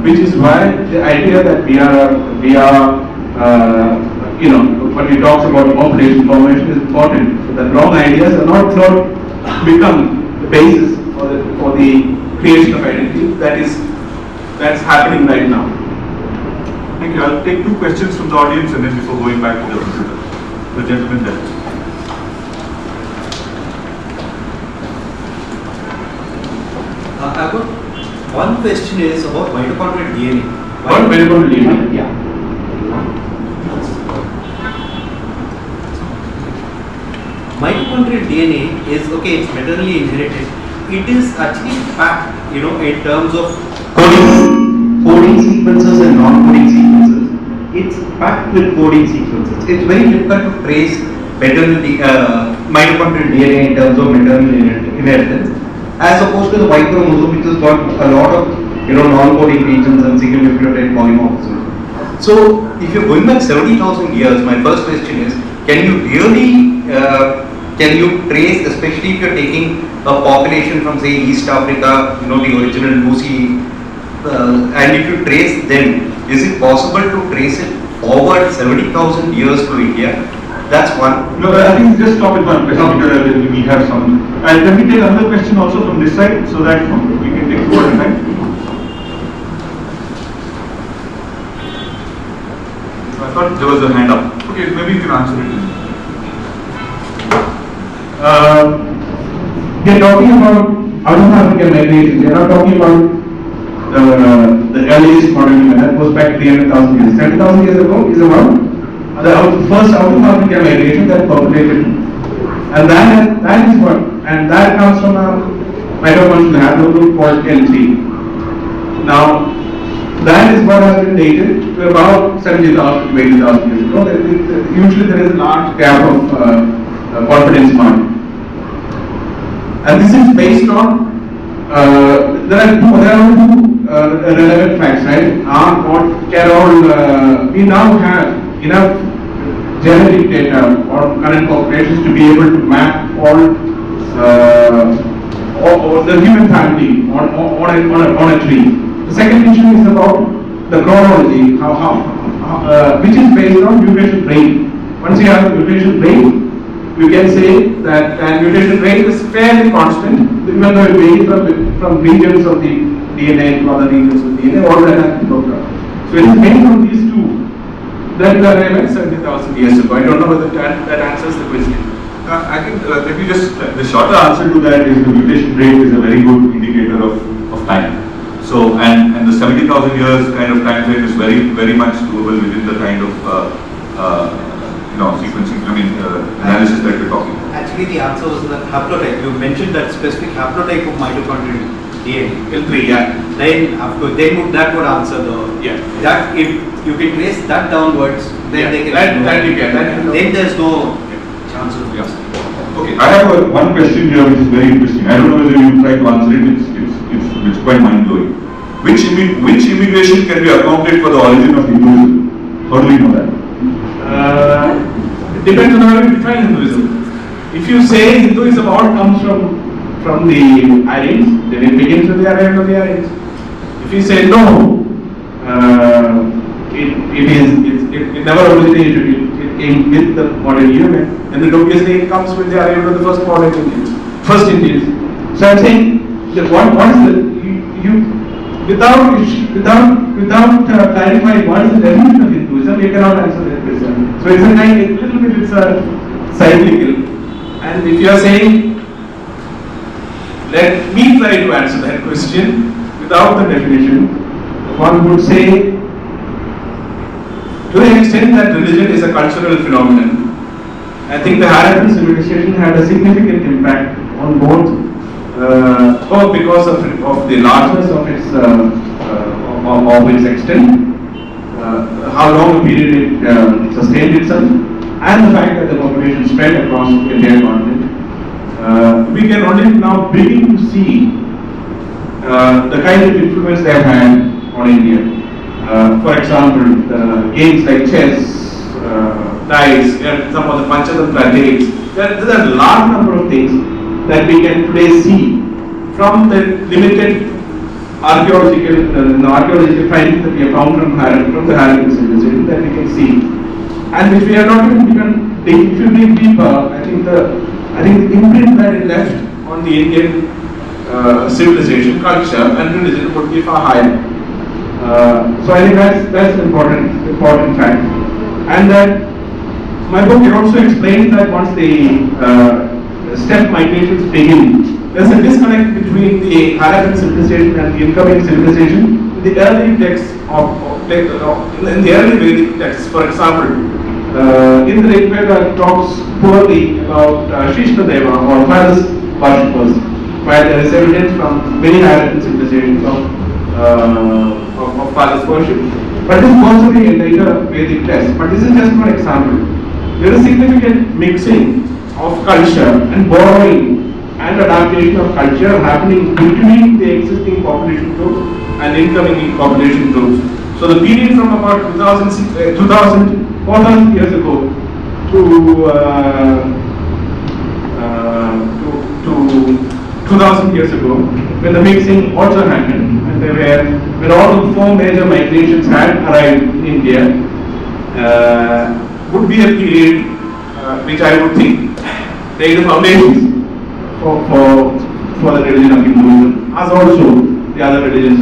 which is why the idea that we are when we talk about population formation is important. So that wrong ideas are not become the basis for the creation of identity. That's happening right now. Thank you. I'll take two questions from the audience and then before going back to the gentleman there. I've got one question is about mitochondrial DNA. What mitochondrial DNA? Yeah. Mitochondrial DNA is okay. It's maternally inherited. It is actually packed, in terms of coding sequences and non-coding sequences. It's packed with coding sequences. It's very difficult to trace mitochondrial DNA in terms of maternal inheritance, as opposed to the Y chromosome, which has got a lot of non-coding regions and single nucleotide polymorphism. So, if you're going back 70,000 years, my first question is: can you really trace, especially if you're taking a population from say East Africa, the original Lucy, and if you trace them, is it possible to trace it forward 70,000 years to India? That's one. No, I think just stop at one question because we have some. And let me take another question also from this side so that we can take two at a time. I thought there was a hand up. Okay, maybe you can answer it. They're talking about out of African migration. They're not talking about the earliest modern human. That goes back 300,000 years. 30,000 years ago is about the first out of African migration that populated, and that is what, and that comes from a mitochondrial haplogroup called L3. Now, that is what has been dated to about 70,000 to 80,000 years ago. Usually there is a large gap of confidence margin. And this is based on, there are two relevant facts, right? We now have enough genetic data on current populations to be able to map all the human family on a tree. The second issue is about the chronology, which is based on mutation rate. Once you have the mutation rate, you can say that mutation rate is fairly constant, even though it varies from regions of the DNA to other regions of DNA, all that has to go down. So it is based on these two that we are at 70,000 years ago. I don't know whether that answers the question. I think let me just, the shorter answer to that is the mutation rate is a very good indicator of time. So, and the 70,000 years kind of time frame is very much doable within the kind of sequencing, analysis that we're talking about. Actually, the answer was the haplotype. You mentioned that specific haplotype of mitochondrial DNA. L3, yeah. Then, that would answer the. Yeah. That if you can trace that downwards, then they can. That you can. Then there's no chance of. Yeah. Okay, I have one question here which is very interesting. I don't know whether you try to answer it. It's quite mind blowing. Which immigration can be accounted for the origin of Hinduism? How do we know that? It depends on how you define Hinduism. If you say Hinduism all comes from the Aryans, then it begins with the arrival of the Aryans. If you say no, it never originated. It came with the modern human, and then obviously it comes with the arrival of the first modern Indians. So I'm saying that what is the without clarifying what is the definition of Hinduism, you cannot answer that question. So it's a cyclical. And if you are saying, let me try to answer that question without the definition, one would say, to the extent that religion is a cultural phenomenon, I think the Harappan civilization had a significant impact on both because of the largeness of its extent, how long a period it sustained itself, and the fact that the population spread across the entire continent. We can only now begin to see the kind of influence they have had on India. For example, games like chess, dice, some of the Panchatantra dates. There are a large number of things that we can today see from the limited archaeological findings that we have found from the Harappan civilization that we can see, and which we have not even begun. If you dig deeper, I think the imprint that it left on the Indian civilization, culture, and religion would be far higher. So I think that's an important fact, and that my book also explains that once the steppe migrations begin, there's a disconnect between the Harappan civilization and the incoming civilization. In the early texts in the early Vedic texts, for example, in the Rig Veda talks poorly about Shishnadeva or Phallus worshippers, while there is evidence from many Harappan civilizations of Phallus worship. But this goes to the later Vedic text. But this is just one example. There is significant mixing of culture and borrowing and adaptation of culture happening between the existing population group and incoming population groups. So the period from about 4,000 years ago to 2,000 years ago, when the mixing also happened, and when all the four major migrations had arrived in India, would be a period which I would think laid the foundations for the religion of Hinduism, as also the other religions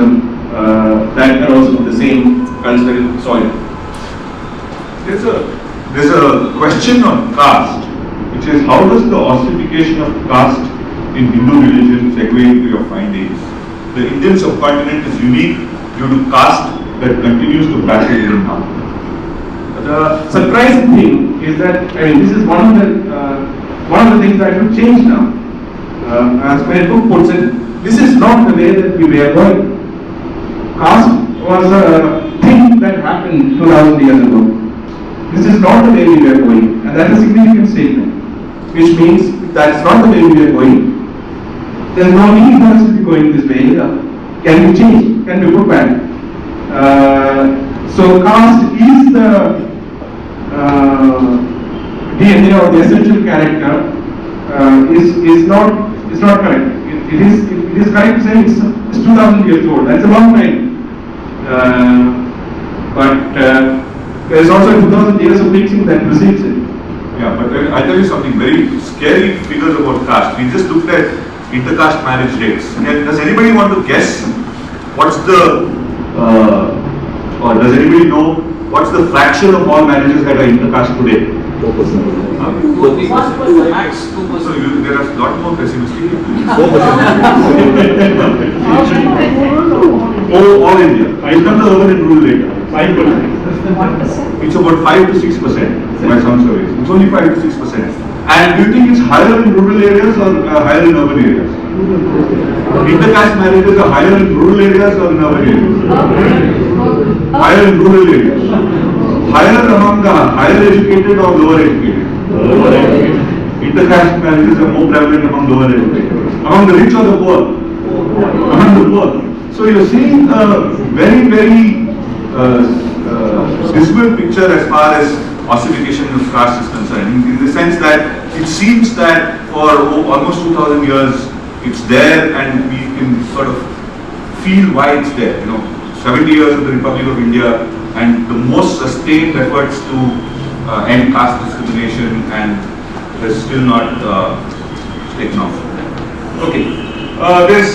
that are also the same cultural soil. There's a question on caste, which is how does the ossification of caste in Hindu religion segue into your findings? The Indian subcontinent is unique due to caste that continues to battle even now. The surprising thing is that this is one of the things that should change now. As my book puts it, this is not the way that we were going. Caste was a thing that happened 2,000 years ago. This is not the way we were going, and that's a significant statement, which means if that's not the way we are going, there's no need for us to be going this way either. Can be changed, can be put back. So caste is the DNA or the essential character is not correct. It is correct to say it's 2,000 years old. That's a long time. But there is also 2,000 years of mixing that precedes it. Yeah, but I'll tell you something very scary figures about caste. We just looked at intercaste marriage rates. Does anybody want to guess what's the, or does anybody know what's the fraction of all marriages that are intercaste today? Max 2%. So there are a lot more pessimistic. All India. I've done the urban and rural data. 5%. It's about 5 to 6% by some surveys. It's only 5 to 6%. And do you think it's higher in rural areas or higher in urban areas? Intercaste marriages are higher in rural areas or in urban areas? Higher in rural areas. Higher among the higher educated or lower educated? Lower educated. Intercaste marriages are more prevalent among lower educated. Among the rich or the poor? Among the poor. So you're seeing a very, very dismal picture as far as ossification of caste is concerned, in the sense that it seems that for almost 2000 years it's there and we can sort of feel why it's there. 70 years of the Republic of India and the most sustained efforts to end caste discrimination, and has still not taken off. Okay, there's